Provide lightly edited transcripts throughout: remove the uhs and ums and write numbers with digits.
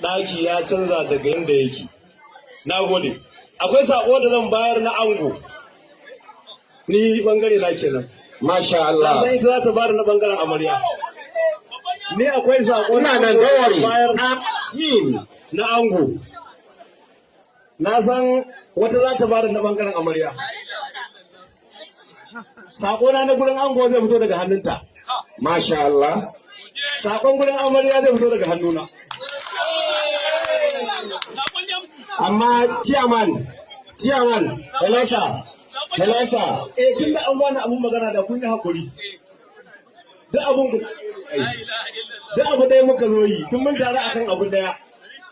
ɗaki ya canza daga yadda yake. Na gode. Akwai sako da zan bayar na ango. Ni bangare na kenan. Masha Allah. Sai ita za ta bada na bangaren amarya. Ni akwai sako ina nan gawari bayar na ango. Na san wata za ta bada na bangaren amarya. Sako na gurin ango zai fito daga hannunta. Masha Allah. Sakon gurin amarya zai fito daga hannuna. Amma chairman, Helasa. Tun da an bani abun magana da kun yi hakuri. Duk abu ɗaya muka zo yi, tun mun tare akan abu ɗaya,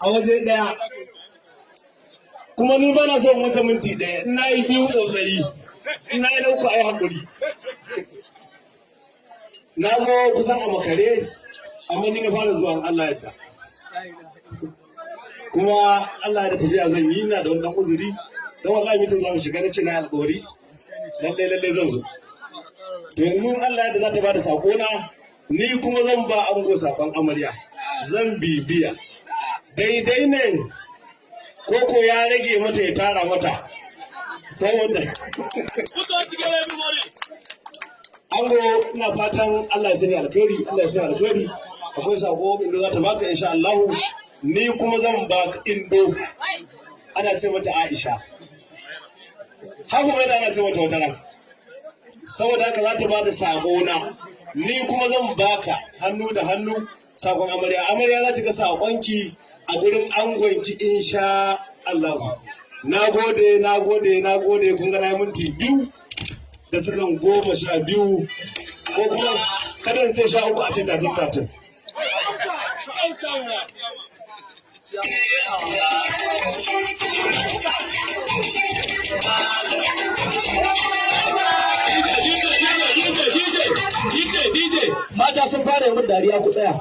a waje ɗaya. Kuma ni bana son wata minti ɗaya, ina yi biyu tsotsayi, ina yi ɗauka a yi hakuri. Na zo kusan a makare, amma ni na fara zuwa Allah yadda. Kuma Allah da tafiya zan yi, ina da wannan uzuri. Don wallahi mutum za mu shiga na ce na alƙawari lallai zan zo. To yanzu Allah da za ta bada sako na, ni kuma zan ba ango sakon amarya, zan bibiya daidai ne koko ya rage mata ya tara mata saboda ango ina fatan Allah ya sani alkhairi. Akwai sako inda za ta baka insha Allah, ni kuma zan ba indo ana ce mata Aisha. Haka mai da ana ce mata wata nan. Saboda haka za ta ba da saƙona, ni kuma zan baka hannu da hannu saƙon amarya. Amarya za ta ga saƙonki a gurin angonki insha Allah. Na gode kun ga na minti 2 da sakan 12 ko kuma kada in ce 13 a ce 13. DJ, mata sun fara yi dariya ku tsaya.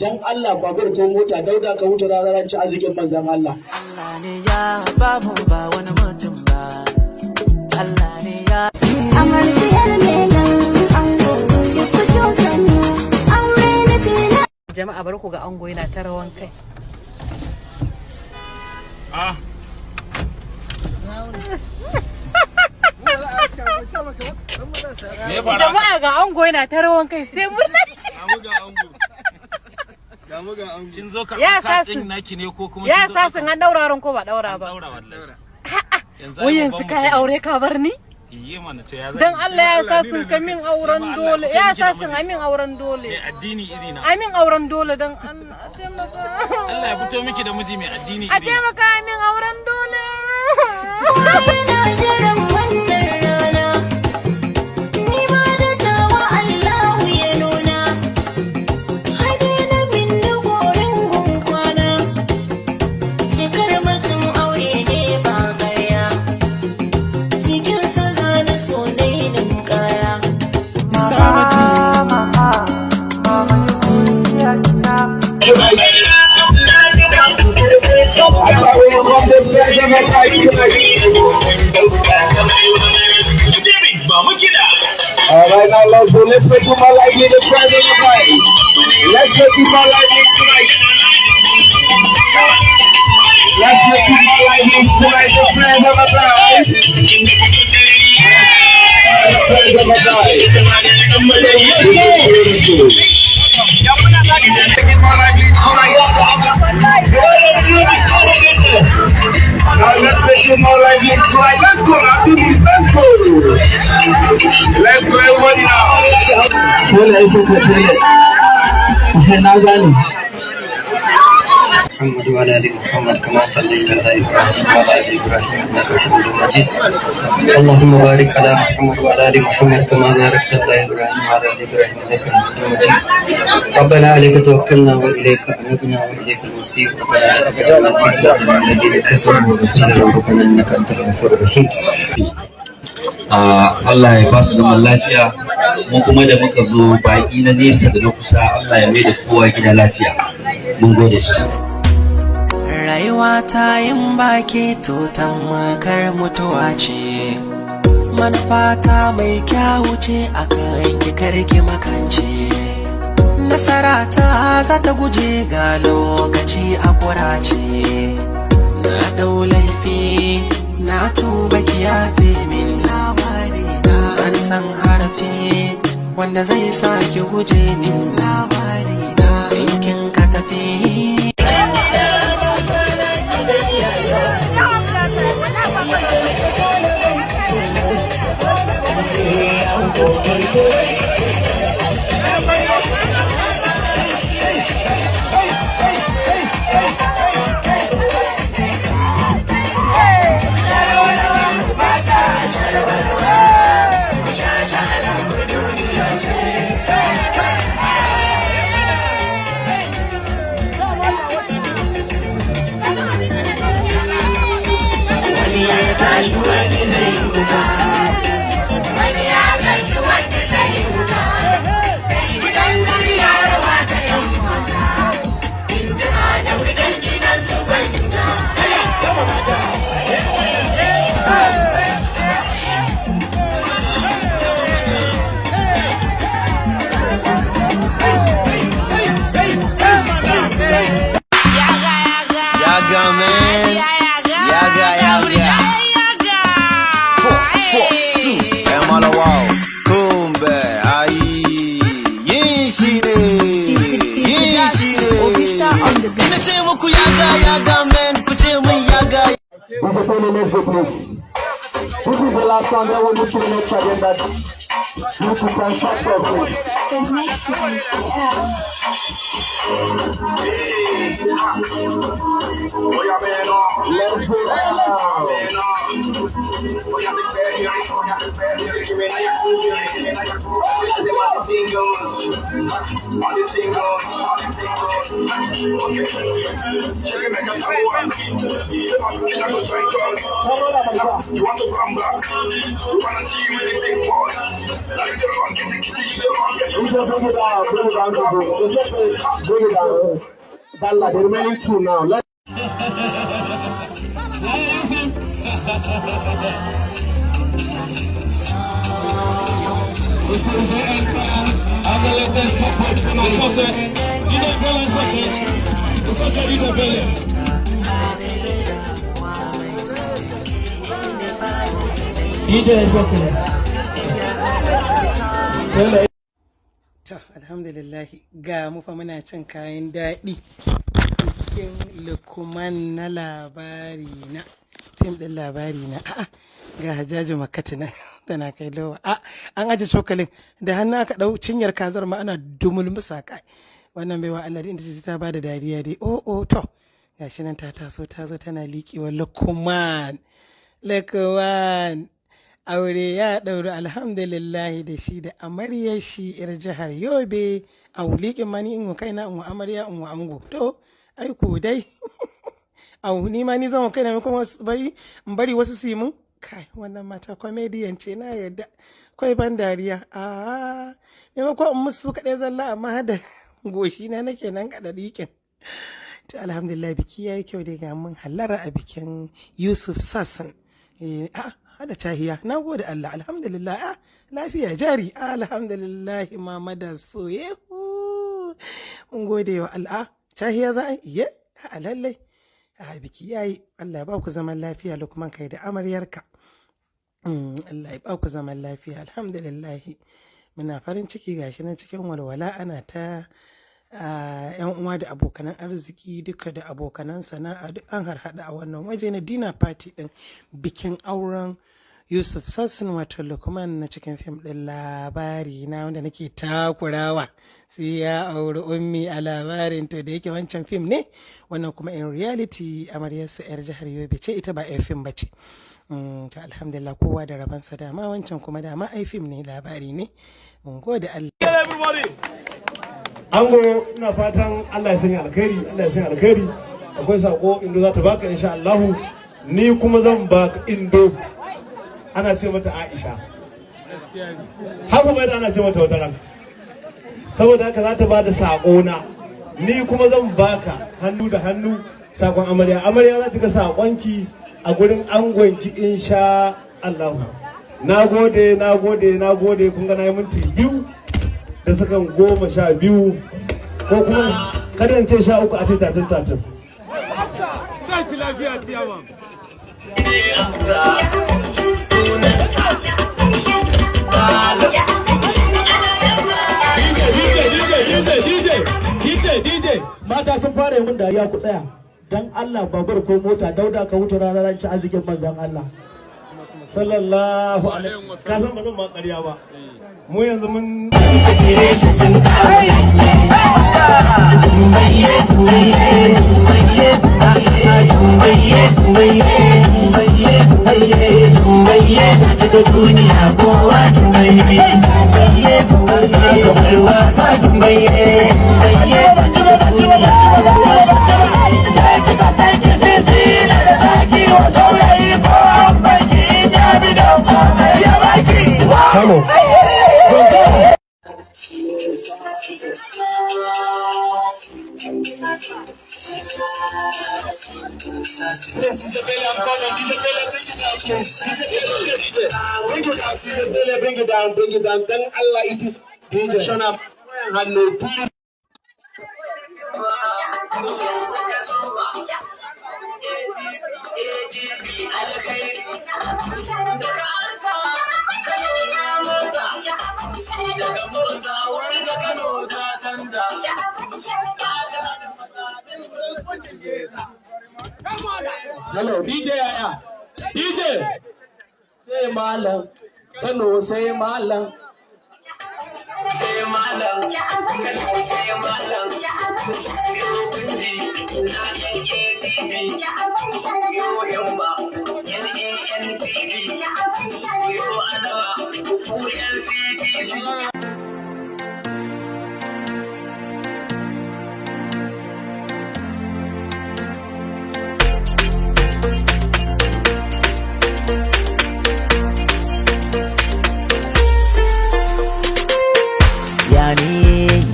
Dan Allah babur ko mota dauda ka huta ranar ci arzikin manzan Allah. Allah ne ya ba mu ba wani mutum ba. Allah ne ya. Amarci yar lelan ango ki fito sani aure na fina. Jama'a barku ga ango yana ta rawan kai. Jama'a ga ango yana ta rawan kai sai murna. Kin zo karɓar katin naki ne ko kuma ya sasin an daura ran ko ba daura ba. Wai yanzu kai aure ka bar ni? Dan Allah ya sasin ka min auren dole. Ya sasin amin auren dole. Mai addini iri na. Amin auren dole dan taimaka. Allah ya fito miki da miji mai addini iri. A taimaka amin auren dole. Alright, now let's make you more lively the Friday of the night. Let's make you more lively tonight. Let's make you more lively tonight, the friends of the night. Friends of the night. Now let's make you more lively tonight. Let's go now, please. Let's go. Let's go everybody now. محمد وعلى ال محمد كما صليت على ابراهيم وعلى ال ابراهيم انك حميد مجيد. اللهم بارك على محمد وعلى ال محمد كما باركت على ابراهيم وعلى ال ابراهيم انك حميد مجيد. ربنا عليك توكلنا واليك انبنا واليك المصير. ربنا لا تجعلنا فتنة للذين كفروا ربنا انك انت الغفور الرحيم. Allah ya ba su zaman lafiya, mu kuma da muka zo baƙi na nesa da na kusa Allah ya mai da kowa gida lafiya. Mun gode sosai. Rayuwa ta yin baki to tamakar mutuwa ce, manufata mai kyawu ce akan ki karki makance, nasara ta za ta guje ga lokaci akwai jagora ce na dau laifi na tuba ki yafe min labari na ban san harafi wanda zai sa ki guje min labari na in ka tafi Let's go, please. This is the last time that we'll move to the next agenda. You can stop for please. The next one is the air. Let's go now. You want to come back? You want to see really big boys? Like the monkey, Bring it down. Dalla, the remaining two now. Let's alhamdulillah ga mu fa muna cin kayan daɗi cikin Lukman na labari na fim ɗin labari na ga Hajjaju Makkati na tana kai lawa an aje cokalin da hannu aka ɗau cinyar kazar ma ana dumul musa kai wannan baiwa Allah da inda ta bada dariya dai to gashi nan ta taso ta zo tana liƙewa Lukman aure ya ɗauri alhamdulillah da shi da amaryar shi yar jihar Yobe a wuliƙin mani in kaina in amarya in ango to aiko dai ni ma ni zan kaina mai kuma bari wasu su yi mun kai wannan mata comedian ce na yadda kai ban dariya maimakon in musu kaɗai zalla amma da goshi na nake nan kaɗa liƙin to alhamdulillah biki yayi kyau dai ga mun hallara a bikin Yusuf Sassan hada cahiya na gode Allah alhamdulillah lafiya jari alhamdulillah mama da soye mun gode wa Allah cahiya za a yi lallai biki yayi Allah ya ba ku zaman lafiya Lukman kai da amaryarka Allah ya ba ku zaman lafiya alhamdulillah muna farin ciki gashi nan cikin walwala ana ta yan uwa da abokanan arziki duka da abokanan sana'a duk an harhaɗa a wannan waje na dinner party din bikin auren Yusuf Sasson wato Lukman na cikin fim din labari na wanda nake takurawa sai ya auri ummi a labarin to da yake wancan fim ne wannan kuma in reality amaryarsa yar jihar Yobe ce ita ba yar fim bace to alhamdulillah kowa da rabansa dama wancan kuma dama ai fim ne labari ne mun gode Allah. Ango ina fatan Allah ya sanya alkhairi akwai sako Indo za ta baka insha Allah ni kuma zan baka Indo ana ce mata Aisha haka bai da ana ce mata wata ran saboda haka za ta bada sako na ni kuma zan baka hannu da hannu sakon amarya za ta ga sakonki a gurin angonki insha Allah nagode kun ga nayi minti 2 da sakan 12 ko kuma kada in ce 13 a ce 13 Tashi lafiya ciyaman. DJ mata sun fara yi mun dariya ku tsaya dan Allah babur ko mota dauda ka wuce ranar ranci arzikin manzon Allah sallallahu alaihi ka san ba zan ma ƙarya ba mu yanzu mun Come bring it down. Then Allah, it is shown up. Hello, DJ Aya. DJ. Say Malam. Kano, say Malam. Say Malam. Say Malam.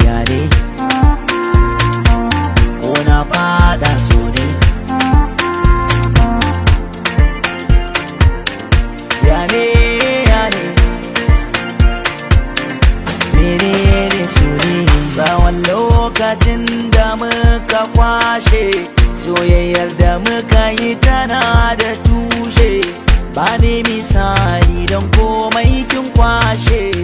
Yare Kona fada so ne Yare Menene so ne Tsawon lokacin da muka kwashe soyayyar da muka yi tana da tushe ba ne misali don komai kin kwashe